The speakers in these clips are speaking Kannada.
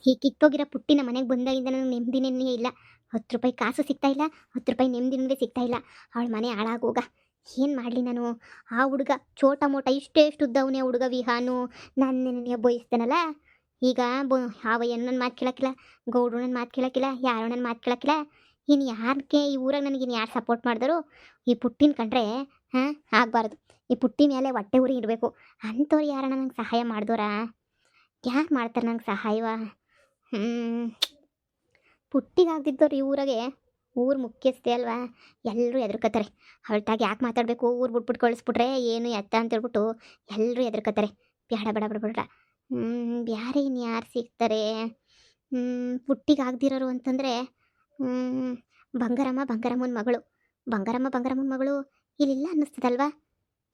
ಈ ಕಿತ್ತೋಗಿರೋ ಪುಟ್ಟಿನ ಮನೆಗೆ ಬಂದಾಗಿಂದ ನನಗೆ ನೆಮ್ಮದಿನೇ ಇಲ್ಲ. 10 ರೂಪಾಯಿ ಕಾಸು ಸಿಗ್ತಾ ಇಲ್ಲ, 10 ರೂಪಾಯಿ ನೆಮ್ಮದಿನೇ ಸಿಗ್ತಾ ಇಲ್ಲ. ಅವಳ ಮನೆ ಹಾಳಾಗೋಗ ಏನು ಮಾಡಲಿ ನಾನು? ಆ ಹುಡುಗ ಚೋಟ ಮೋಟ ಇಷ್ಟೇ ಎಷ್ಟು ಉದ್ದವನೇ ಹುಡುಗ ವಿಹಾನು ನಾನು ನನಗೆ ಬಯಸ್ತಾನಲ್ಲ. ಈಗ ಹಾವಯ್ಯನ ನನ್ನ ಮಾತು ಕೇಳೋಕ್ಕಿಲ್ಲ, ಗೌಡ್ರು ನನ್ನ ಮಾತು ಕೇಳೋಕ್ಕಿಲ್ಲ, ಯಾರು ನನ್ನ ಮಾತು ಕೇಳೋಕ್ಕಿಲ್ಲ. ಇನ್ನು ಯಾರಿಗೆ ಈ ಊರಾಗ ನನಗಿನ್ನು ಯಾರು ಸಪೋರ್ಟ್ ಮಾಡಿದ್ರು? ಈ ಪುಟ್ಟಿನ ಕಂಡ್ರೆ ಹಾಂ ಆಗಬಾರ್ದು. ಈ ಪುಟ್ಟಿ ಮೇಲೆ ಹೊಟ್ಟೆ ಉರಿ ಇರಬೇಕು. ಅಂಥವ್ರು ಯಾರನ್ನ ನಂಗೆ ಸಹಾಯ ಮಾಡಿದೋರಾ? ಯಾರು ಮಾಡ್ತಾರೆ ನಂಗೆ ಸಹಾಯವ? ಪುಟ್ಟಿಗಾಗ್ದಿದ್ದವ್ರು ಈ ಊರಾಗೆ ಊರು ಮುಖ್ಯಸ್ಥೆ ಅಲ್ವಾ? ಎಲ್ಲರೂ ಹೆದರ್ಕೋತಾರೆ. ಅವಳ್ತಾಗ ಯಾಕೆ ಮಾತಾಡಬೇಕು? ಊರು ಬಿಟ್ಬಿಟ್ಟು ಕಳಿಸ್ಬಿಟ್ರೆ ಏನು ಎತ್ತ ಅಂತೇಳ್ಬಿಟ್ಟು ಎಲ್ಲರೂ ಹೆದರ್ಕೋತಾರೆ. ಬೇಡ ಬೇಡ ಬೇಡ ಬೇಡ. ಬ್ಯಾರೆ ಇನ್ನು ಯಾರು ಸಿಗ್ತಾರೆ? ಪುಟ್ಟಿಗಾಗ್ದಿರೋರು ಅಂತಂದರೆ ಬಂಗಾರಮ್ಮನ ಮಗಳು. ಬಂಗಾರಮ್ಮನ ಮಗಳು ಇಲ್ಲಿಲ್ಲ ಅನ್ನಿಸ್ತದಲ್ವಾ?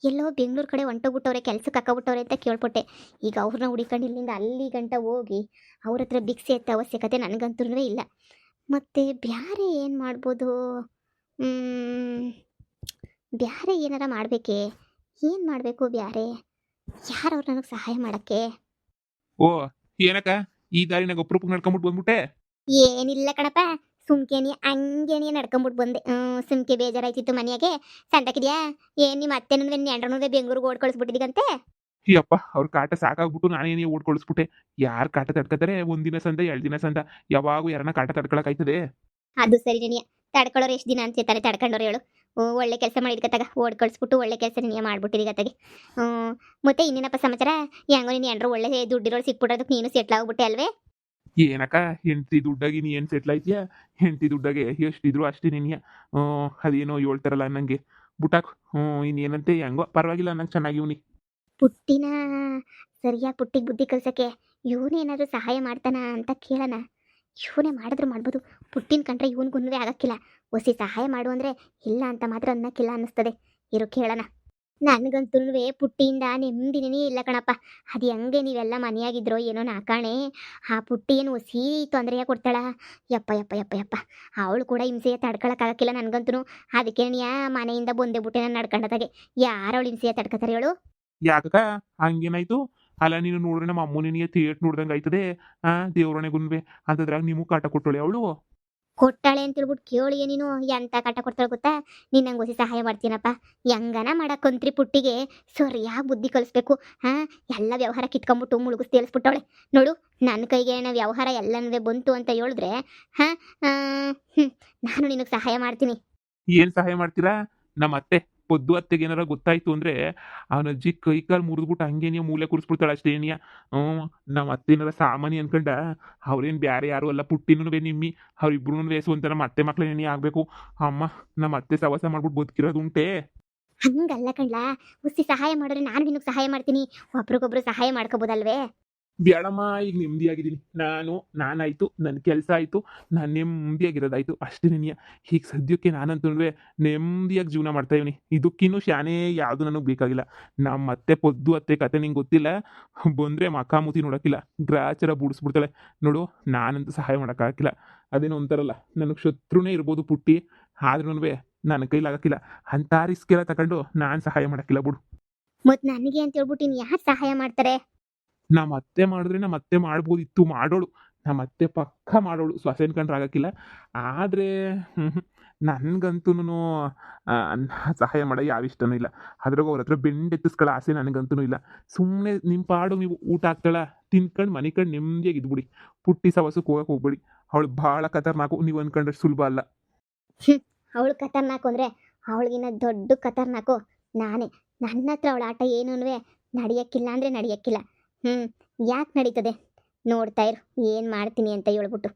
ಎಲ್ಲೋ ಬೆಂಗಳೂರು ಕಡೆ ಹೊಂಟೋಗ್ಬಿಟ್ಟವ್ರೆ, ಕೆಲ್ಸಕ್ಕೆ ಹಾಕೋಬಿಟ್ಟವ್ರೆ ಅಂತ ಕೇಳ್ಪಟ್ಟೆ. ಈಗ ಅವ್ರನ್ನ ಹುಡಿಕೊಂಡು ಇಲ್ಲಿಂದ ಅಲ್ಲಿ ಗಂಟ ಹೋಗಿ ಅವ್ರ ಹತ್ರ ಭಿಕ್ಷೆ ಎತ್ತ ಅವಶ್ಯಕತೆ ನನಗಂತೂ ಇಲ್ಲ. ಮತ್ತು ಬ್ಯಾರೆ ಏನು ಮಾಡ್ಬೋದು? ಬ್ಯಾರೆ ಏನಾರ ಮಾಡಬೇಕೇ? ಏನು ಮಾಡಬೇಕು ಬ್ಯಾರೆ? ಯಾರು ಅವ್ರು ನನಗೆ ಸಹಾಯ ಮಾಡೋಕ್ಕೆ? ಓ ಏನಕ್ಕ ಈ ದಾರಿನಾಗ ಒಬ್ರು ನಡ್ಕೊಂಬಿಟ್ಟು ಬಂದ್ಬಿಟ್ಟೆ? ಏನಿಲ್ಲ ಕಣಪ್ಪ, ಸುಮ್ಕೆನಿ ಹಂಗೇನಿ ನಡ್ಕೊಂಬಿಟ್ಟು ಬಂದೆ. ಸುಮ್ಕೆ ಬೇಜಾರಾಯ್ತಿತ್ತು ಮನೆಯಾಗೆ. ಸಂತಕಿದ್ಯಾ ಏನು ನಿಮ್ಮ ಅತ್ತೆನೂ ಎಂಡ್ರನೂ ಬೆಂಗಳೂರಿಗೆ ಓಡ್ ಕಳಿಸ್ಬಿಟ್ಟಿದ್ದೀಗಂತೆ? ಅಪ್ಪ ಅವ್ರ ಕಾಟ ಸಾಕಾಗ್ಬಿಟ್ಟು ನಾನೇನೇ ಓಡ್ಕೊಳಿಸ್ಬಿಟ್ಟೆ. ಯಾರು ಕಾಟ ತಡ್ಕತಾರೆ? ಒಂದಿನ ಸಂದ 2 ದಿನ ಸಂದ ಯಾವಾಗೂ ಯಾರನ್ನ ಕಾಟ ತಡ್ಕೊಳಕಾಯ್ತದೆ? ಅದು ಸರಿ ನೀ ತಡ್ಕೊಳ್ಳೋರು ಎಷ್ಟು ದಿನ ಅಂತಿರ್ತಾರೆ? ತಡ್ಕೊಂಡವ್ರು ಹೇಳು. ಒಳ್ಳೆ ಕೆಲಸ ಮಾಡಿದ್ಕತ್ತಾಗ ಓಡ್ ಕಳಿಸ್ಬಿಟ್ಟು ಒಳ್ಳೆ ಕೆಲಸ ನೀನು ಮಾಡ್ಬಿಟ್ಟಿದ್ದೀಗತ್ತಾಗೆ. ಮತ್ತೆ ಇನ್ನೇನಪ್ಪ ಸಮಾಚಾರ? ಹೆಂಗೋ ನೀನು ಎಂಡ್ರು ಒಳ್ಳೆ ದುಡ್ಡಿರೋಳು ಸಿಕ್ಬಿಟ್ರದಕ್ಕೆ ನೀನು ಸೆಟ್ಲ್ ಆಗ್ಬಿಟ್ಟೆ ಅಲ್ವೇ? ಏನಕ್ಕ ಹೆಂಡತಿ ದುಡ್ಡಾಗಿ ನೀ ಏನು ಸೆಟ್ಲ್ ಆಯ್ತೀಯಾ? ಹೆಂಡತಿ ದುಡ್ಡಾಗೆ ಎಷ್ಟಿದ್ರು ಅಷ್ಟೇ ನೀನಿಯ. ಅದೇನೋ ಹೇಳ್ತಾರಲ್ಲ ನಂಗೆ ಬುಟಾಕ್. ಇನ್ನೇನಂತೆ ಹೆಂಗೋ ಪರವಾಗಿಲ್ಲ ನಂಗೆ ಚೆನ್ನಾಗಿವ್ನಿ. ಪುಟ್ಟಿನ ಸರಿಯಾಗಿ ಪುಟ್ಟಿಗೆ ಬುದ್ಧಿ ಕಲ್ಸಕ್ಕೆ ಇವನೇನಾದರೂ ಸಹಾಯ ಮಾಡ್ತಾನ ಅಂತ ಕೇಳೋಣ. ಇವನೇ ಮಾಡಿದ್ರು ಮಾಡ್ಬೋದು. ಪುಟ್ಟಿನ ಕಂಡ್ರೆ ಇವನಿಗೂ ಆಗಕ್ಕಿಲ್ಲ. ಒಸಿ ಸಹಾಯ ಮಾಡು ಅಂದರೆ ಇಲ್ಲ ಅಂತ ಮಾತ್ರ ಅನ್ನಕ್ಕಿಲ್ಲ ಅನ್ನಿಸ್ತದೆ. ಇರು ಕೇಳೋಣ. ನನಗಂತೂ ಪುಟ್ಟಿಯಿಂದ ನೆಮ್ಮದಿನೇ ಇಲ್ಲ ಕಣಪ್ಪ. ಅದು ಹೆಂಗೆ ನೀವೆಲ್ಲ ಮನೆಯಾಗಿದ್ರೋ ಏನೋ ನಾಕಾಣೆ. ಆ ಪುಟ್ಟಿ ಏನು ಒಸಿ ತೊಂದರೆಯ ಕೊಡ್ತಾಳ? ಯಪ್ಪ ಯಪ್ಪ ಯಪ್ಪ ಯಪ್ಪ. ಅವಳು ಕೂಡ ಹಿಂಸೆಯ ತಡ್ಕೊಳಕ್ಕಾಗಕ್ಕಿಲ್ಲ ನನಗಂತೂ. ಅದಕ್ಕೆ ನೀ ಮನೆಯಿಂದ ಬಂದೆ ಬಿಟ್ಟೆ ನಾನು ನಡ್ಕೊಂಡದಾಗೆ. ಯಾರು ಅವಳು ಹಿಂಸೆಯ ತಡ್ಕೊತಾರೆ ಹೇಳು? ಯಾಕಕ್ಕ ಹಂಗೇನಾಯ್ತು? ಅಲ್ಲ ನೀನು ನೋಡ್ರೆ ನಮ್ಮ ಅಮ್ಮನ ನಿನಗೆ ಥಿಯೇಟ್ ನೋಡ್ದಂಗೆ ಆಯ್ತದೆ. ದೇವ್ರನೆ ಗುನ್ವೆ ಅಂತದ್ರಾಗ ನಿಮಗೂ ಕಾಟ ಕೊಟ್ಟಳೆ ಅವಳು. ಕೊಟ್ಟಾಳೆ ಅಂತೇಳ್ಬಿಟ್ಟು ಕೇಳಿ ನೀನು ಎಂತ ಕಾಟ ಕೊಡ್ತಾಳೆ ಗೊತ್ತಾ? ನೀನು ನಂಗೆ ಒಸಿ ಸಹಾಯ ಮಾಡ್ತೀನಪ್ಪ. ಹೆಂಗನ ಮಾಡಕ್ಕಂತ್ರಿ ಪುಟ್ಟಿಗೆ ಸರಿಯಾಗಿ ಬುದ್ಧಿ ಕಲಿಸ್ಬೇಕು. ಎಲ್ಲ ವ್ಯವಹಾರ ಕಿತ್ಕೊಂಬಿಟ್ಟು ಮುಳುಗಿಸ್ ತೇಲಿಸ್ಬಿಟ್ಟವಳೆ ನೋಡು. ನನ್ನ ಕೈಗೆ ವ್ಯವಹಾರ ಎಲ್ಲನೂ ಬಂತು ಅಂತ ಹೇಳಿದ್ರೆ ನಾನು ನಿನಗೆ ಸಹಾಯ ಮಾಡ್ತೀನಿ. ಏನ್ ಸಹಾಯ ಮಾಡ್ತೀರಾ? ನಮ್ಮ ಅತ್ತೆ ಪೊದ್ದು ಅತ್ತೆಗೆ ಏನಾರ ಗೊತ್ತಾಯ್ತು ಅಂದ್ರೆ ಅವನ ಅಜ್ಜಿ ಕೈ ಕಾಲು ಮುರಿದ್ಬಿಟ್ಟು ಹಂಗೆ ನೀವು ಮೂಲೆ ಕೂರಿಸ್ಬಿಡ್ತಾಳೆ ಅಷ್ಟೇ ಏನಿಯ. ನಮ್ಮ ಅತ್ತೆ ಏನಾರ ಸಾಮಾನ್ಯ ಅನ್ಕೊಂಡ ಅವ್ರೇನು ಬ್ಯಾರೆ ಯಾರು ಅಲ್ಲ, ಪುಟ್ಟಿನೂ ನಿಮ್ಮಿ ಅವ್ರಿಬ್ರು ವೇಸು ಅಂತ ನಮ್ಮ ಅತ್ತೆ ಮಕ್ಳೇನೇ ಆಗಬೇಕು. ಅಮ್ಮ ನಮ್ಮ ಅತ್ತೆ ಸವಾಸ ಮಾಡ್ಬಿಟ್ಟು ಬದುಕಿರೋದು ಉಂಟೆ? ಹಂಗಲ್ಲ ಕಣ್ಲಾ, ಒಸಿ ಸಹಾಯ ಮಾಡಿದ್ರೆ ನಾನು ನಿನಗೆ ಸಹಾಯ ಮಾಡ್ತೀನಿ. ಒಬ್ರಿಗೊಬ್ರು ಸಹಾಯ ಮಾಡ್ಕೋಬೋದಲ್ವೇ? ಬೇಡಮ್ಮ, ಈಗ ನೆಮ್ಮದಿಯಾಗಿದ್ದೀನಿ ನಾನಾಯ್ತು, ನನ್ನ ಕೆಲಸ ಆಯಿತು, ನಾನು ನೆಮ್ಮದಿಯಾಗಿರೋದಾಯ್ತು ಅಷ್ಟೇ ನೆನೆಯ. ಈಗ ಸದ್ಯಕ್ಕೆ ನಾನಂತೂ ನೆಮ್ಮದಿಯಾಗಿ ಜೀವನ ಮಾಡ್ತಾ ಇದೀನಿ. ಇದಕ್ಕಿನ್ನೂ ಶಾನೆ ಯಾವುದು ನನಗೆ ಬೇಕಾಗಿಲ್ಲ. ನಮ್ಮ ಅತ್ತೆ ಪೊದ್ದು ಅತ್ತೆ ಕತೆ ನಿಂಗೆ ಗೊತ್ತಿಲ್ಲ. ಬಂದರೆ ಮಕಾಮುತಿ ನೋಡೋಕ್ಕಿಲ್ಲ, ಗ್ರಾಚಾರ ಬೂಡಿಸ್ಬಿಡ್ತಾಳೆ ನೋಡು. ನಾನಂತೂ ಸಹಾಯ ಮಾಡೋಕ್ಕಾಗಿಲ್ಲ. ಅದೇನೋ ಅಂತಾರಲ್ಲ, ನನಗೆ ಶತ್ರುನೇ ಇರ್ಬೋದು ಪುಟ್ಟಿ, ಆದ್ರೂ ನನ್ನ ಕೈಲಾಗಕ್ಕಿಲ್ಲ. ಅಂಥ ರಿಸ್ಕ್ ಎಲ್ಲ ತಗೊಂಡು ನಾನು ಸಹಾಯ ಮಾಡೋಕ್ಕಿಲ್ಲ ಬಿಡು. ಮತ್ತು ನನಗೆ ಅಂತ ಹೇಳ್ಬಿಟ್ಟು ಇನ್ನು ಯಾರು ಸಹಾಯ ಮಾಡ್ತಾರೆ? ನಮ್ಮ ಅತ್ತೆ ಮಾಡಿದ್ರೆ ನಮ್ಮ ಅತ್ತೆ ಮಾಡ್ಬೋದಿತ್ತು, ಮಾಡೋಳು. ನಮ್ಮ ಅತ್ತೆ ಪಕ್ಕ ಮಾಡೋಳು, ಸೊಸೆನ ಕಂಡ್ರೆ ಆಗಕ್ಕಿಲ್ಲ. ಆದರೆ ನನಗಂತೂ ಸಹಾಯ ಮಾಡೋ ಯಾವ ಇಷ್ಟನೂ ಇಲ್ಲ. ಅದ್ರಾಗ ಅವ್ರ ಹತ್ರ ಬೆಂಡೆತ್ತಿಸ್ಕೊಳ್ಳೋ ಆಸೆ ನನಗಂತೂ ಇಲ್ಲ. ಸುಮ್ಮನೆ ನಿಮ್ಮ ಪಾಡು ನೀವು ಊಟ ಹಾಕ್ತಾಳ ತಿನ್ಕೊಂಡು ಮನೆ ಕಂಡು ನೆಮ್ಮದಿಯಾಗಿ ಇದ್ಬಿಡಿ. ಪುಟ್ಟಿ ಸವಸಕ್ಕೆ ಹೋಗಕ್ಕೆ ಹೋಗ್ಬೇಡಿ. ಅವಳು ಭಾಳ ಖತರ್ನಾಕು, ನೀವು ಅಂದ್ಕೊಂಡ್ರೆ ಸುಲಭ ಅಲ್ಲ. ಅವಳು ಖತರ್ನಾಕು ಅಂದರೆ ಅವಳಿಗಿನ್ನ ದೊಡ್ಡ ಖತರ್ನಾಕು ನಾನೇ. ನನ್ನ ಹತ್ರ ಅವಳ ಆಟ ಏನೂ ನಡೆಯಕ್ಕಿಲ್ಲ ಅಂದರೆ ನಡೆಯಕ್ಕಿಲ್ಲ. ಯಾಕೆ ನಡೀತದೆ ನೋಡ್ತಾ ಇರು ಏನು ಮಾಡ್ತೀನಿ ಅಂತ ಹೇಳ್ಬಿಟ್ಟು.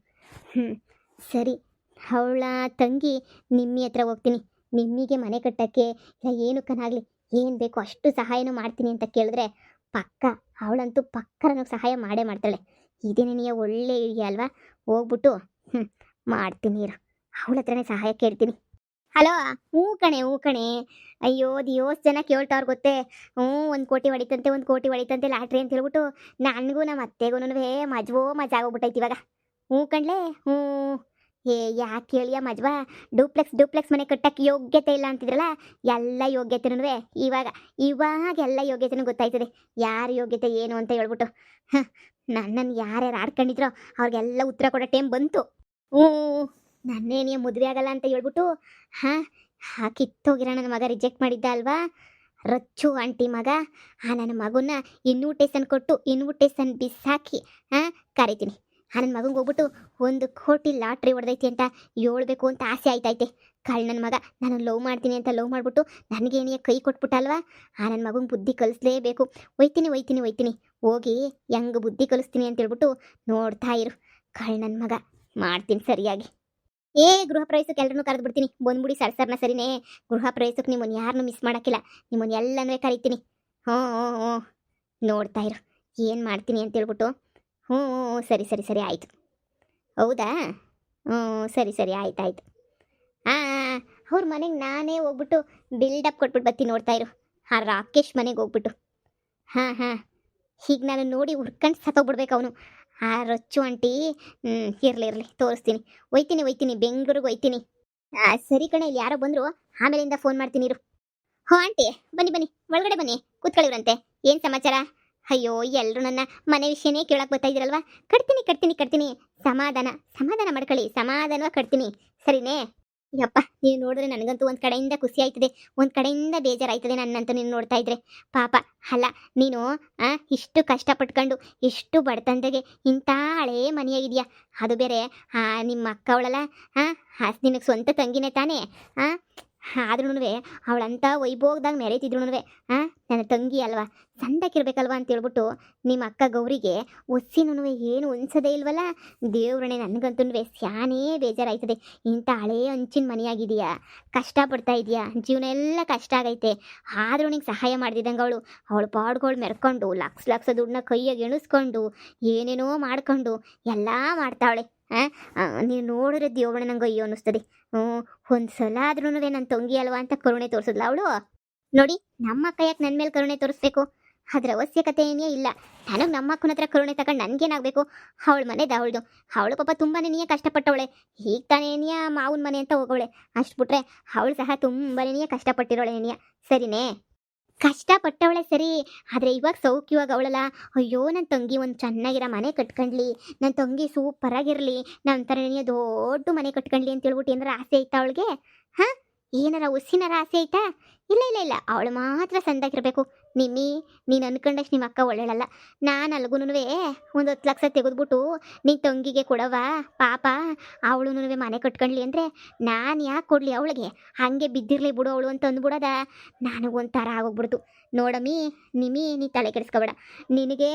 ಸರಿ, ಅವಳ ತಂಗಿ ನಿಮ್ಮಿ ಹತ್ರ ಹೋಗ್ತೀನಿ. ನಿಮ್ಮಿಗೆ ಮನೆ ಕಟ್ಟೋಕ್ಕೆ ಇಲ್ಲ ಏನಕ್ಕನಾಗಲಿ ಏನು ಬೇಕೋ ಅಷ್ಟು ಸಹಾಯನೂ ಮಾಡ್ತೀನಿ ಅಂತ ಕೇಳಿದ್ರೆ ಪಕ್ಕ ಅವಳಂತೂ ಪಕ್ಕ ನನಗೆ ಸಹಾಯ ಮಾಡೇ ಮಾಡ್ತಾಳೆ. ಇದೇನೇ ನೀ ಒಳ್ಳೆ ಹಿಡಿಯ ಅಲ್ವಾ? ಹೋಗ್ಬಿಟ್ಟು ಮಾಡ್ತೀನಿ ಇರು, ಅವಳ ಹತ್ರನೇ ಸಹಾಯ ಕೇಳ್ತೀನಿ. ಹಲೋ, ಹ್ಞೂ ಕಣೆ. ಅಯ್ಯೋ ದಿಯೋಸ್ ಜನ ಕೇಳ್ತಾವ್ರು ಗೊತ್ತೇ. 1 ಕೋಟಿ ಹೊಡಿತಂತೆ 1 ಕೋಟಿ ಹೊಡಿತಂತೆ ಲಾಟ್ರಿ ಅಂತ ಹೇಳ್ಬಿಟ್ಟು ನನಗೂ ನಮ್ಮ ಅತ್ತೆಗೂ ಮಜಾ ಆಗೋಗ್ಬಿಟ್ಟೈತಿ ಇವಾಗ. ಹ್ಞೂ ಕಣ್ಲೆ, ಹ್ಞೂ. ಯಾಕೆ ಕೇಳಿಯ ಮಜ್ವಾ? ಡೂಪ್ಲೆಕ್ಸ್ ಮನೆ ಕಟ್ಟಕ್ಕೆ ಯೋಗ್ಯತೆ ಇಲ್ಲ ಅಂತಿದ್ರಲ್ಲ, ಎಲ್ಲ ಯೋಗ್ಯತೆನೂ ಇವಾಗ ಎಲ್ಲ ಯೋಗ್ಯತೆನೂ ಗೊತ್ತಾಯ್ತದೆ. ಯಾರ ಯೋಗ್ಯತೆ ಏನು ಅಂತ ಹೇಳ್ಬಿಟ್ಟು. ನನ್ನನ್ನು ಯಾರ್ಯಾರು ಆಡ್ಕೊಂಡಿದ್ರೋ ಅವ್ರಿಗೆಲ್ಲ ಉತ್ತರ ಕೊಡೋ ಟೈಮ್ ಬಂತು. ಹ್ಞೂ, ನನ್ನೇನೇ ಮದುವೆ ಆಗಲ್ಲ ಅಂತ ಹೇಳ್ಬಿಟ್ಟು ಆ ಕಿತ್ತೋಗಿರೋ ನನ್ನ ಮಗ ರಿಜೆಕ್ಟ್ ಮಾಡಿದ್ದ ಅಲ್ವಾ, ರಚ್ಚು ಆಂಟಿ ಮಗ. ನನ್ನ ಮಗುನ ಇನ್ವಿಟೇಷನ್ ಕೊಟ್ಟು ಇನ್ವಿಟೇಷನ್ ಬಿಸಾಕಿ ಕರಿತೀನಿ. ನನ್ನ ಮಗಂಗೆ ಹೋಗ್ಬಿಟ್ಟು 1 ಕೋಟಿ ಲಾಟ್ರಿ ಹೊಡೆದೈತಿ ಅಂತ ಹೇಳ್ಬೇಕು ಅಂತ ಆಸೆ ಆಯ್ತೈತೆ. ನನ್ನ ಮಗ ನಾನು ಲವ್ ಮಾಡ್ತೀನಿ ಅಂತ ಲವ್ ಮಾಡಿಬಿಟ್ಟು ನನಗೇನೇ ಕೈ ಕೊಟ್ಬಿಟ್ಟಲ್ವಾ. ನನ್ನ ಮಗಂಗೆ ಬುದ್ಧಿ ಕಲಿಸ್ಲೇಬೇಕು. ಒಯ್ತೀನಿ ಹೋಗಿ ಹೆಂಗೆ ಬುದ್ಧಿ ಕಲಿಸ್ತೀನಿ ಅಂತ ಹೇಳ್ಬಿಟ್ಟು ನೋಡ್ತಾ ಇರು. ನನ್ನ ಮಗ ಮಾಡ್ತೀನಿ ಸರಿಯಾಗಿ. ಗೃಹ ಪ್ರವೇಶಕ್ಕೆ ಎಲ್ಲರನ್ನೂ ಕರೆದು ಬಿಡ್ತೀನಿ. ಬಂದ್ಬಿಡಿ ಸರ್ನ ಸರಿನೇ. ಗೃಹ ಪ್ರವೇಶಕ್ಕೆ ನಿಮ್ಮನ್ನು ಯಾರನ್ನೂ ಮಿಸ್ ಮಾಡೋಕ್ಕಿಲ್ಲ. ನಿಮ್ಮನ್ನು ಎಲ್ಲನೂ ಕರಿತೀನಿ. ಹ್ಞೂ ನೋಡ್ತಾ ಇರು ಏನು ಮಾಡ್ತೀನಿ ಅಂತ ಹೇಳ್ಬಿಟ್ಟು. ಹ್ಞೂ ಸರಿ ಆಯಿತು. ಹೌದಾ? ಸರಿ ಆಯ್ತು. ಅವ್ರ ಮನೆಗೆ ನಾನೇ ಹೋಗ್ಬಿಟ್ಟು ಬಿಲ್ಡಪ್ ಕೊಟ್ಬಿಟ್ಟು ಬರ್ತೀನಿ. ನೋಡ್ತಾ ಇರು. ರಾಕೇಶ್ ಮನೆಗೆ ಹೋಗ್ಬಿಟ್ಟು ಹೀಗೆ ನಾನು ನೋಡಿ ಹುರ್ಕೊಂಡು ಸತ್ತೋಗ್ಬಿಡ್ಬೇಕು ಅವನು. ರೊಚ್ಚು ಆಂಟಿ. ಇರಲಿ ತೋರಿಸ್ತೀನಿ. ಒಯ್ತೀನಿ ಬೆಂಗಳೂರಿಗೆ ಒಯ್ತೀನಿ. ಸರಿ ಕಣೆ, ಇಲ್ಲಿ ಯಾರೋ ಬಂದರು, ಆಮೇಲಿಂದ ಫೋನ್ ಮಾಡ್ತೀನಿ ಇರು. ಆಂಟಿ ಬನ್ನಿ ಒಳಗಡೆ ಬನ್ನಿ, ಕೂತ್ಕೊಳ್ಳಿವ್ರಂತೆ. ಏನು ಸಮಾಚಾರ? ಅಯ್ಯೋ, ಎಲ್ಲರೂ ನನ್ನ ಮನೆ ವಿಷಯನೇ ಕೇಳಕ್ಕೆ ಬರ್ತಾ ಇದ್ದೀರಲ್ವಾ. ಕಟ್ತೀನಿ. ಸಮಾಧಾನ ಮಾಡ್ಕೊಳ್ಳಿ, ಸಮಾಧಾನವಾಗಿ ಕಟ್ತೀನಿ ಸರಿನೇ. ಯಪ್ಪ, ನೀವು ನೋಡಿದ್ರೆ ನನಗಂತೂ ಒಂದು ಕಡೆಯಿಂದ ಖುಷಿ ಆಯ್ತದೆ, ಒಂದು ಕಡೆಯಿಂದ ಬೇಜಾರಾಯ್ತದೆ ನನ್ನಂತೂ ನೀನು ನೋಡ್ತಾ ಇದ್ರೆ. ಪಾಪ ಅಲ್ಲ, ನೀನು ಇಷ್ಟು ಕಷ್ಟಪಟ್ಕೊಂಡು ಇಷ್ಟು ಬಡತನದಾಗೆ ಇಂಥ ಹಳೇ ಮನೆಯಾಗಿದೆಯಾ. ಅದು ಬೇರೆ ನಿಮ್ಮ ಅಕ್ಕ ಅವಳಲ್ಲ, ನಿನಗೆ ಸ್ವಂತ ತಂಗಿನೇ ತಾನೇ. ಆದ್ರೂ ಅವಳಂತ ವೈಭೋಗದಾಗ ಮೆರೀತಿದ್ರು ನನ್ನ ತಂಗಿ ಅಲ್ವಾ, ಸಂದಕ್ಕಿರ್ಬೇಕಲ್ವಾ ಅಂತೇಳ್ಬಿಟ್ಟು ನಿಮ್ಮ ಅಕ್ಕ ಗೌರಿಗೆ ಒಸ್ಸಿನೂ ಏನು ಅನ್ಸೋದೇ ಇಲ್ವಲ್ಲ. ದೇವ್ರಣೆ, ನನಗಂತೂ ಸ್ಯಾನೇ ಬೇಜಾರಾಯ್ತದೆ. ಇಂಥ ಹಳೇ ಹಂಚಿನ ಮನೆಯಾಗಿದೆಯಾ, ಕಷ್ಟಪಡ್ತಾ ಇದೆಯಾ, ಜೀವನ ಎಲ್ಲ ಕಷ್ಟ ಆಗೈತೆ. ಆದ್ರೂ ನಿಂಗೆ ಸಹಾಯ ಮಾಡ್ದಿದ್ದಂಗೆ ಅವಳು ಪಾಡ್ಗಳು ಮೆರ್ಕೊಂಡು ಲಕ್ಷ ದುಡ್ಡನ್ನ ಕೈಯಾಗಿ ಎಣಿಸ್ಕೊಂಡು ಏನೇನೋ ಮಾಡ್ಕೊಂಡು ಎಲ್ಲ ಮಾಡ್ತಾವಳೆ. ನೀವು ನೋಡಿದ್ರೆ ದೇವ್ರಣೆ ನಂಗೆ ಅಯ್ಯೋ ಅನ್ನಿಸ್ತದೆ. ಒಂದು ಸಲ ಆದ್ರೂ ನನ್ನ ತಂಗಿ ಅಲ್ವಾ ಅಂತ ಕರುಣೆ ತೋರಿಸಿದ್ಲ ಅವಳು. ನೋಡಿ, ನಮ್ಮ ಅಕ್ಕ ಯಾಕೆ ನನ್ನ ಮೇಲೆ ಕರುಣೆ ತೋರಿಸ್ಬೇಕು? ಅದ್ರ ಅವಶ್ಯಕತೆ ಏನೇ ಇಲ್ಲ. ನನಗೆ ನಮ್ಮ ಅಕ್ಕನ ಹತ್ರ ಕರುಣೆ ತಗೊಂಡು ನನಗೇನಾಗಬೇಕು? ಅವಳ ಮನೆದು ಅವಳು ಪಾಪ ತುಂಬಾನೇ ಕಷ್ಟಪಟ್ಟವಳೆ. ಈಗ ತಾನೇ ಮಾವನ ಮನೆ ಅಂತ ಹೋಗೋಳೆ. ಅಷ್ಟು ಬಿಟ್ರೆ ಅವಳು ಸಹ ತುಂಬಾನೇ ಕಷ್ಟಪಟ್ಟಿರೋಳೆ ಸರಿನೇ. ಕಷ್ಟಪಟ್ಟವಳೆ ಸರಿ, ಆದರೆ ಇವಾಗ ಸೌಖ್ಯವಾಗ ಅವಳಲ್ಲ. ಅಯ್ಯೋ, ನನ್ನ ತಂಗಿ ಒಂದು ಚೆನ್ನಾಗಿರೋ ಮನೆ ಕಟ್ಕೊಂಡ್ಲಿ, ನನ್ನ ತಂಗಿ ಸೂಪರಾಗಿರಲಿ, ನನ್ನ ಥರ ದೊಡ್ಡ ಮನೆ ಕಟ್ಕೊಂಡ್ಲಿ ಅಂತ ಹೇಳ್ಬಿಟ್ಟು ಏನಾರ ಆಸೆ ಐತಾ ಅವಳಿಗೆ? ಏನಾರ ಹುಸಿನಾರ ಆಸೆ ಐತಾ? ಇಲ್ಲ, ಅವಳು ಮಾತ್ರ ಸಂದಾಗಿರ್ಬೇಕು. ನೀನು ಅನ್ಕೊಂಡಷ್ಟು ನಿಮ್ಮ ಅಕ್ಕ ಒಳ್ಳೆಯಲ್ಲ. ನಾನು ಅಲ್ಗೂ ಒಂದು 10 ಲಕ್ಷ ತೆಗೆದ್ಬಿಟ್ಟು ನಿನ್ನ ತಂಗಿಗೆ ಕೊಡವ ಪಾಪ, ಅವಳು ಮನೆ ಕಟ್ಕೊಂಡ್ಲಿ ಅಂದರೆ ನಾನು ಯಾಕೆ ಕೊಡಲಿ ಅವಳಿಗೆ? ಹಾಗೆ ಬಿದ್ದಿರಲಿ ಬಿಡು ಅವಳು ಅಂತ ಅಂದ್ಬಿಡೋದ. ನನಗೊಂಥರ ಆಗೋಗ್ಬಿಡ್ತು. ನೋಡಮ್ಮಿ, ನೀ ತಲೆ ಕೆಡಿಸ್ಕೊಬೇಡ. ನಿನಗೆ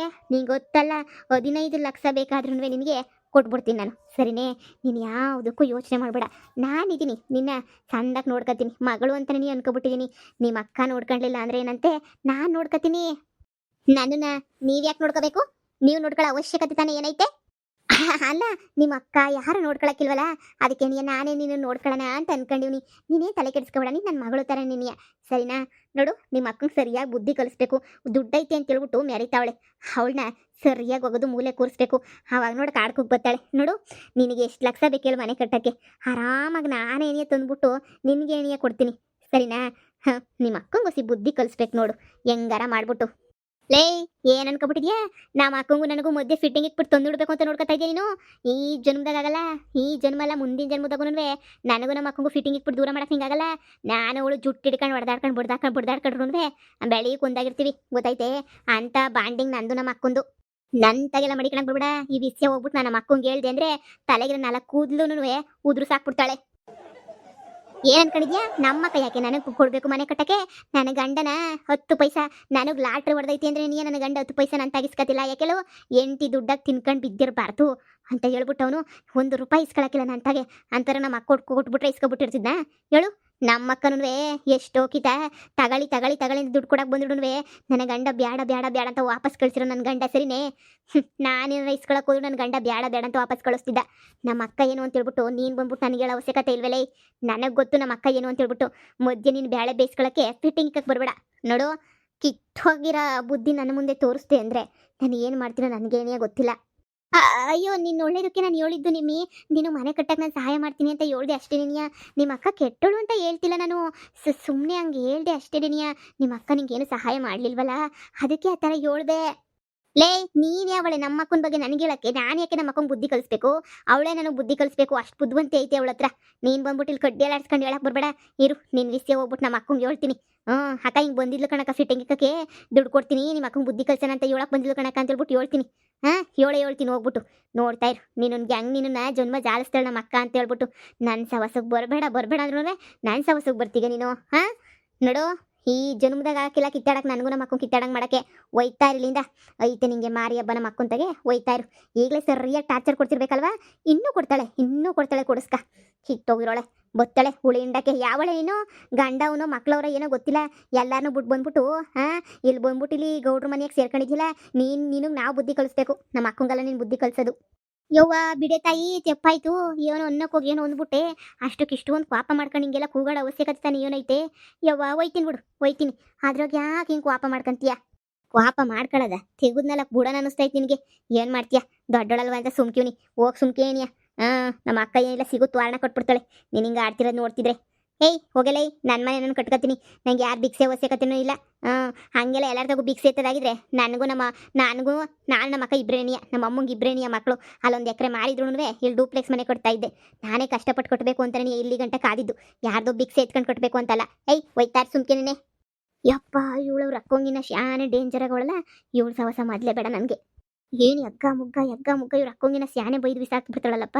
ಗೊತ್ತಲ್ಲ, 15 ಲಕ್ಷ ಬೇಕಾದ್ರೂ ನಿನಗೆ ಕೊಟ್ಬಿಡ್ತೀನಿ ನಾನು ಸರಿನೇ. ನೀನು ಯಾವುದಕ್ಕೂ ಯೋಚನೆ ಮಾಡಬೇಡ. ನಾನಿದ್ದೀನಿ, ನಿನ್ನ ಚಂದಾಗಿ ನೋಡ್ಕೊತೀನಿ. ಮಗಳು ಅಂತ ನೀನು ಅನ್ಕೊಬಿಟ್ಟಿದ್ದೀನಿ. ನಿಮ್ಮ ಅಕ್ಕ ನೋಡ್ಕೊಳ್ಳಿಲ್ಲ ಅಂದರೆ ಏನಂತೆ, ನಾನು ನೋಡ್ಕೊತೀನಿ. ನನ್ನನ್ನು ನೀವು ಯಾಕೆ ನೋಡ್ಕೋಬೇಕು? ನೀವು ನೋಡ್ಕೊಳ್ಳೋ ಅವಶ್ಯಕತೆ ತಾನೇ ಏನೈತೆ? ಅಲ್ಲ, ನಿಮ್ಮ ಅಕ್ಕ ಯಾರು ನೋಡ್ಕೊಳಕ್ಕಿಲ್ವಲ್ಲ, ಅದಕ್ಕೆ ನಾನೇ ನೀನು ನೋಡ್ಕೊಳ್ಳೋಣ ಅಂತ ಅನ್ಕೊಂಡಿವ್ನಿ. ನೀನೇ ತಲೆ ಕೆಡಿಸ್ಕೊಬೇಡ, ನೀನು ನನ್ನ ಮಗಳು ಥರ ನೀನು ಸರಿನಾ. ನೋಡು, ನಿಮ್ಮ ಅಕ್ಕಂಗೆ ಸರಿಯಾಗಿ ಬುದ್ಧಿ ಕಲಿಸ್ಬೇಕು. ದುಡ್ಡೈತೆ ಅಂತೇಳ್ಬಿಟ್ಟು ಮೆರಿತಾವಳೆ, ಅವಳನ್ನ ಸರಿಯಾಗಿ ಹೋಗೋದು ಮೂಲೆ ಕೂರಿಸ್ಬೇಕು. ಆವಾಗ ನೋಡಿ ಕಾಡ್ಕೋಗಿ ಬರ್ತಾಳೆ. ನೋಡು, ನಿನಗೆ ಎಷ್ಟು ಲಕ್ಷ ಬೇಕೇಳು ಮನೆ ಕಟ್ಟೋಕ್ಕೆ, ಆರಾಮಾಗಿ ನಾನೇನೇ ತಂದ್ಬಿಟ್ಟು ನಿನಗೆ ಏನಿಯ ಕೊಡ್ತೀನಿ ಸರಿನಾ. ನಿಮ್ಮ ಅಕ್ಕಂಗೆ ಬುದ್ಧಿ ಕಲಿಸ್ಬೇಕು ನೋಡು, ಹೆಂಗಾರ ಮಾಡ್ಬಿಟ್ಟು. ಲೇ, ಏನು ಅನ್ಕೊಬಿಟ್ಟಿದ್ಯಾ? ನಮ್ಮ ಅಕ್ಕಂಗೂ ನನಗೂ ಮಧ್ಯೆ ಫಿಟ್ಟಿಂಗ್ ಇಟ್ಬಿಟ್ಟು ತಂದುಬಿಡ್ಬೇಕು ಅಂತ ನೋಡ್ಕೊತಾ ಇದೆಯಾ ನೀನು? ಈ ಜನ್ಮದಾಗಲ್ಲ, ಈ ಜನ್ಮ ಅಲ್ಲ, ಮುಂದಿನ ಜನ್ಮದಾಗೂ ನನಗೂ ನಮ್ಮ ಅಕ್ಕಂಗೂ ಫಿಟ್ಟಿಂಗ್ ಇಟ್ಬಿಟ್ಟು ದೂರ ಮಾಡಕ್ಕೆ ಹಿಂಗಾಗಲ್ಲ. ನಾನು ಅವಳು ಜುಟ್ಟು ಹಿಡ್ಕೊಂಡು ಬಡ್ದಾಡ್ಕೊಂಡ್ರು ಬೆಳಿಗ್ಗೆ ಕುಂದಾಗಿರ್ತೀವಿ, ಗೊತ್ತೈತೆ ಅಂತ ಬಾಂಡಿಂಗ್ ನಂದು ನಮ್ಮ ಅಕ್ಕಂದು. ನನ್ನ ತಗೆಲ್ಲ ಮಡಿಕಣಕ್ ಬಿಡ್ಬೇಡ. ಈ ವಿಷಯ ಹೋಗ್ಬಿಟ್ಟು ನಾನು ನಮ್ಮ ಅಕ್ಕಂಗೆ ಹೇಳ್ದೆ ಅಂದರೆ ತಲೆಗಿರ 4 ಕೂದಲು ಉದುರು ಸಾಕ್ಬಿಡ್ತಾಳೆ. ಏನು ಅನ್ಕೊಂಡಿದ್ಯಾ? ನಮ್ಮ ಅಕ್ಕ ಯಾಕೆ ನನಗೆ ಕೊಡಬೇಕು ಮನೆ ಕಟ್ಟಕ್ಕೆ? ನನ್ನ ಗಂಡನ 10 ಪೈಸಾ ನನಗೆ ಲಾಟ್ರಿ ಹೊಡೆದೈತಿ ಅಂದರೆ ನೀನು ನನ್ನ ಗಂಡ 10 ಪೈಸಾ ನಾನು ತಗಿಸ್ಕತಿಲ್ಲ. ಯಾಕೆಲೋ ಎಂಟಿ ದುಡ್ಡಾಗಿ ತಿನ್ಕೊಂಡು ಬಿದ್ದಿರಬಾರ್ದು ಅಂತ ಹೇಳ್ಬಿಟ್ಟು ಅವನು 1 ರೂಪಾಯಿ ಇಸ್ಕೊಳಕ್ಕಿಲ್ಲ ನನ್ನ ತಾಗೆ ಅಂತಾರೆ. ನಮ್ಮ ಅಕ್ಕ ಕೊಟ್ಬಿಟ್ರೆ ಇಸ್ಕೊಬಿಟ್ಟಿರ್ತಿದ್ನ ಹೇಳು? ನಮ್ಮ ಅಕ್ಕನೂ ಎಷ್ಟೋ ಕಿತ ತಗಳಿ ದುಡ್ಡು ಕೊಡಕ್ಕೆ ಬಂದ್ರು ನನ್ನ ಗಂಡ ಬ್ಯಾಡ ಅಂತ ವಾಪಸ್ ಕಳಿಸಿರೋ ನನ್ನ ಗಂಡ ಸರಿನೇ. ನಾನೇನಾರ ಇಸ್ಕೊಳಕ್ಕೆ ಹೋದ್ರು ನನ್ನ ಗಂಡ ಬ್ಯಾಡ ಅಂತ ವಾಪಸ್ ಕಳಿಸ್ತಿದ್ದ. ನಮ್ಮ ಅಕ್ಕ ಏನು ಅಂತ ಹೇಳ್ಬಿಟ್ಟು ನೀನು ಬಂದ್ಬಿಟ್ಟು ನನಗೆ ಹೇಳೋ ಅವಶ್ಯಕತೆ ಇಲ್ವಲ್ಲೇ. ನನಗೆ ಗೊತ್ತು ನಮ್ಮ ಅಕ್ಕ ಏನು ಅಂತ ಹೇಳ್ಬಿಟ್ಟು. ಮಧ್ಯೆ ನೀನು ಬ್ಯಾಳೆ ಬೇಯಿಸ್ಕೊಳಕ್ಕೆ ಫಿಟ್ಟಿಂಗ್ ಇಕ್ಕಕ್ಕೆ ಬರಬೇಡ. ನೋಡು, ಕಿತ್ತೋಗಿರೋ ಬುದ್ಧಿ ನನ್ನ ಮುಂದೆ ತೋರಿಸ್ತೆ ಅಂದರೆ ನಾನು ಏನು ಮಾಡ್ತೀನೋ ನನಗೇನೇ ಗೊತ್ತಿಲ್ಲ. ಅಯ್ಯೋ, ನಿನ್ನ ಒಳ್ಳೇದಕ್ಕೆ ನಾನು ಹೇಳಿದ್ದು ನೀನು ಮನೆ ಕಟ್ಟಕ್ಕೆ ನಾನು ಸಹಾಯ ಮಾಡ್ತೀನಿ ಅಂತ ಹೇಳ್ದೆ ಅಷ್ಟೇ. ನಿಮ್ಮ ಅಕ್ಕ ಕೆಟ್ಟಳು ಅಂತ ಹೇಳ್ತಿಲ್ಲ ನಾನು, ಸುಮ್ಮನೆ ಹಂಗೆ ಹೇಳ್ದೆ ಅಷ್ಟೇ. ನಿಮ್ಮ ಅಕ್ಕ ನಿಂಗೇನು ಸಹಾಯ ಮಾಡಲಿಲ್ವಲ್ಲ, ಅದಕ್ಕೆ ಆ ಥರ ಹೇಳ್ದೆ. ಲೇ ನೀನ್ ಯಾವಳೆ ನಮ್ಮ ಅಕ್ಕನ ಬಗ್ಗೆ ನನಗೆ ಹೇಳಕ್ಕೆ ನಾನು ಯಾಕೆ ನಮ್ಮ ಅಕ್ಕಂಗೆ ಬುದ್ಧಿ ಕಲಿಸ್ಬೇಕು ಅವಳೇ ನನಗೆ ಬುದ್ಧಿ ಕಲಿಸ್ಬೇಕು ಅಷ್ಟು ಬುದ್ಧಿವಂತೆ ಐತೆ ಅವಳ ಹತ್ರ ನೀನು ಬಂದ್ಬಿಟ್ಟು ಇಲ್ಲಿ ಕಡ್ಡಿ ಆಡ್ಸ್ಕೊಂಡು ಹೇಳಕ್ ಬರಬೇಡ ಇರು ನಿನ್ನ ವಿಷಯ ಹೋಗ್ಬಿಟ್ಟು ನಮ್ಮ ಅಕ್ಕಂಗೆ ಹೇಳ್ತೀನಿ ಅಕ್ಕ ಹಿಂಗೆ ಬಂದಿದ್ಲು ಕಣಕ್ಕ ಫಿಟ್ಟಿಂಗ್ ಇಕ್ಕಕ್ಕೆ ದುಡ್ಡು ಕೊಡ್ತೀನಿ ನಿಮ್ಮ ಅಕ್ಕಂಗೆ ಬುದ್ಧಿ ಕಲ್ಸೋಣ ಅಂತ ಹೇಳಕ್ ಬಂದಿದ್ಲು ಕಣಕ್ಕ ಅಂತ ಹೇಳ್ಬಿಟ್ಟು ಹೇಳ್ತೀನಿ ಹೇಳ್ತೀನಿ ಹೋಗ್ಬಿಟ್ಟು ನೋಡ್ತಾ ಇರು ನೀನು ಗ್ಯಾಂಗ್ ನಿನ್ನ ಜನ್ಮ ಜಾಲಿಸ್ತಾಳೆ ನಮ್ಮ ಅಕ್ಕ ಅಂತ ಹೇಳ್ಬಿಟ್ಟು ನನ್ನ ಸವಸಕ್ಕೆ ಬರಬೇಡ ಅಂದ್ರೂ ನಾನು ಸವಸಕ್ಕೆ ಬರ್ತೀಗ ನೀನು ನೋಡು ಈ ಜನ್ಮದಾಗ ಹಾಕಿಲ್ಲ ಕಿತ್ತಾಡಕ್ ನನಗೂ ನಮ್ಮ ಮಕ್ಕಳು ಕಿತ್ತಾಡಂಗೆ ಮಾಡಕ್ಕೆ ಒಯ್ತಾ ಇರಲಿಂದ ಐತೆ ನಿಂಗೆ ಮಾರಿ ಹಬ್ಬ ನಮ್ಮ ಮಕ್ಕಂತಾಗೆ ಒಯ್ತಾ ಇರು ಈಗಲೇ ಸರಿಯಾಗಿ ಟಾರ್ಚರ್ ಕೊಡ್ತಿರ್ಬೇಕಲ್ವಾ ಇನ್ನೂ ಕೊಡ್ತಾಳೆ ಕೊಡಿಸ್ಕ ಕಿತ್ತೋಗಿರೋಳೆ ಬತ್ತಾಳೆ ಹುಳಿ ಹಿಂಡಕ್ಕೆ ಯಾವಳೆ ನೀನು ಗಂಡ ಅವನು ಮಕ್ಳವ್ರ ಏನೋ ಗೊತ್ತಿಲ್ಲ ಎಲ್ಲಾರನ್ನೂ ಬಿಟ್ಟು ಬಂದ್ಬಿಟ್ಟು ಇಲ್ಲಿ ಬಂದ್ಬಿಟ್ಟು ಇಲ್ಲಿ ಗೌಡ್ರ ಮನೆಯಾಗ ಸೇರ್ಕೊಂಡಿದ್ದಿಲ್ಲ ನೀನು ನಾವು ಬುದ್ಧಿ ಕಲಿಸ್ಬೇಕು ನಮ್ಮ ಅಕ್ಕಂಗೆಲ್ಲ ನೀನು ಬುದ್ಧಿ ಕಲಿಸೋದು ಯವ್ವ ಬಿಡೆ ತಾಯಿ ತೆಪ್ಪಾಯ್ತು ಏನೋ ಅನ್ನಕ್ಕೋಗಿ ಏನೋ ಅಂದ್ಬಿಟ್ಟೆ ಅಷ್ಟಕ್ಕಿಷ್ಟು ಒಂದು ಪಾಪ ಮಾಡ್ಕೊಂಡು ಹಿಂಗೆಲ್ಲ ಕೂಗಾಡ ಅವಶ್ಯಕತೆ ತಾನೆ ಏನೈತೆ ಯವ್ವ ಒಯ್ತೀನಿ ಅದ್ರಾಗ ಯಾಕೆ ಹಿಂಗೆ ಪಾಪ ಮಾಡ್ಕೊಂತೀಯ ಪಾಪ ಮಾಡ್ಕೊಳ್ಳೋದ ತೆಗುದ್ನಲ್ಲ ಬುಡನ ಅನ್ನಿಸ್ತೈತೆ ನಿನಗೆ ಏನು ಮಾಡ್ತೀಯ ದೊಡ್ಡೊಳಲ್ವ ಅಂತ ಸುಮ್ಕಿವ್ನಿ ಹೋಗಿ ಸುಮ್ಕೇನಿಯ ನಮ್ಮ ಅಕ್ಕ ಏನಿಲ್ಲ ಸಿಗುತ್ತು ವಾರಣ ಕೊಟ್ಬಿಡ್ತಾಳೆ ನೀನು ಹಿಂಗೆ ಆಡ್ತಿರೋದು ನೋಡ್ತಿದ್ರೆ ಹೋಗಲೇ ನನ್ನ ಮನೆ ನಾನು ಕಟ್ಕೊತೀನಿ ನಂಗೆ ಯಾರು ಭಿಕ್ಷೆ ಅವಶ್ಯಕತೆನೂ ಇಲ್ಲ ಹಾಗೆಲ್ಲ ಎಲ್ಲರಿಗೂ ಭಿಕ್ಷೆ ಎತ್ತದಾಗಿದ್ರೆ ನಾನು ನಮ್ಮ ಅಕ್ಕ ಇಬ್ರೇನಿಯ ನಮ್ಮ ಅಮ್ಮಂಗೆ ಇಬ್ರೇನಿಯ ಮಕ್ಕಳು ಅಲ್ಲೊಂದು ಎಕರೆ ಮಾರಿದ್ರು ಇಲ್ಲಿ ಡೂಪ್ಲೆಕ್ಸ್ ಮನೆ ಕೊಡ್ತಾ ಇದ್ದೆ ನಾನೇ ಕಷ್ಟಪಟ್ಟು ಕೊಟ್ಟಬೇಕು ಅಂತಾನೆ ಇಲ್ಲಿ ಗಂಟ ಕಾದಿದ್ದು ಯಾರ್ದೋ ಭಿಕ್ಷೆ ಎತ್ಕೊಂಡು ಕೊಟ್ಟಬೇಕು ಅಂತಲ್ಲ ಒಯ್ತಾರ ಸುಮ್ಕೇನೆ ಯಪ್ಪ ಇವಳು ರಕ್ಕೊಂಗಿನ ಶಾನೆ ಡೇಂಜರ್ ಆಗೋಳಲ್ಲ ಇವಳು ಸವಸ ಮೊದಲೇ ಬೇಡ ನನಗೆ ಏನು ಯಗ್ಗ ಮುಗ್ಗ ಇವ್ರು ಅಕ್ಕೊಂಗಿನ ಸ್ಯಾನೆ ಬೈದು ಬಿಸಾಕ್ಬಿಡ್ತಾಳಲ್ಲಪ್ಪ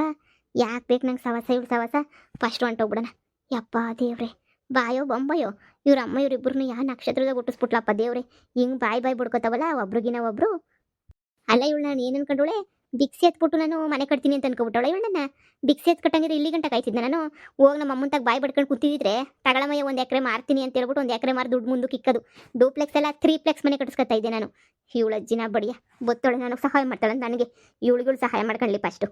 ಯಾಕೆ ಬೇಕು ನಂಗೆ ಇವಳು ಸವಸ ಫಸ್ಟ್ ಹೊಂಟೋಗ್ಬಿಡಣ ಯಪ್ಪ ದೇವ್ರೆ ಬಾಯೋ ಬೊಂಬಯೋ ಇವ್ರ ಅಮ್ಮ ಇವರಿಬ್ಬರನ್ನು ಯಾವ ನಕ್ಷತ್ರದಾಗ ಹುಟ್ಟಿಸ್ಬಿಟ್ಲಪ್ಪ ದೇವ್ರೆ ಹಿಂಗೆ ಬಾಯಿ ಬಿಡ್ಕೋತಾವಲ್ಲ ಒಬ್ರಿಗಿನ ಒಬ್ರು ಅಲ್ಲ ಇವಳು ನಾನು ಏನು ಅನ್ಕೊಂಡವಳೆ ಭಿಕ್ಷೆ ಎತ್ಬಿಟ್ಟು ನಾನು ಮನೆ ಕಟ್ತೀನಿ ಅಂತ ಅನ್ಕೊಬಿಟ್ಟವಳೆ ಇವಳು ನನ್ನ ಭಿಕ್ಷೆ ಎತ್ ಕಟ್ಟಂಗಿದ್ರೆ ಇಲ್ಲಿ ಗಂಟ ಕಾಯ್ತಿದ್ದೆ ನಾನು ಹೋಗಿ ನಮ್ಮ ಅಮ್ಮಂತಾಗ ಬಾಯಿ ಬಡ್ಕೊಂಡು ಕೂತಿದ್ರೆ ತಗಳಮಯ್ಯ ಒಂದು ಎಕರೆ ಮಾರ್ತೀನಿ ಅಂತ ಹೇಳ್ಬಿಟ್ಟು ಒಂದು ಎಕರೆ ಮಾರಿ ದುಡ್ಡು ಮುಂದಕ್ಕೆ ಇಕ್ಕೋದು ಡೂಪ್ಲೆಕ್ಸ್ ಎಲ್ಲ 3 ಮನೆ ಕಟ್ಸ್ಕೊತಾ ಇದ್ದೆ ನಾನು ಇವಳು ಅಜ್ಜಿನ ಬಡಿಯ ಬೊತ್ತೊಳೆ ನನಗೆ ಸಹಾಯ ಮಾಡ್ತಾಳೆ ನನಗೆ ಇವಳುಗಳು ಸಹಾಯ ಮಾಡ್ಕೊಳ್ಳಿ ಫಸ್ಟು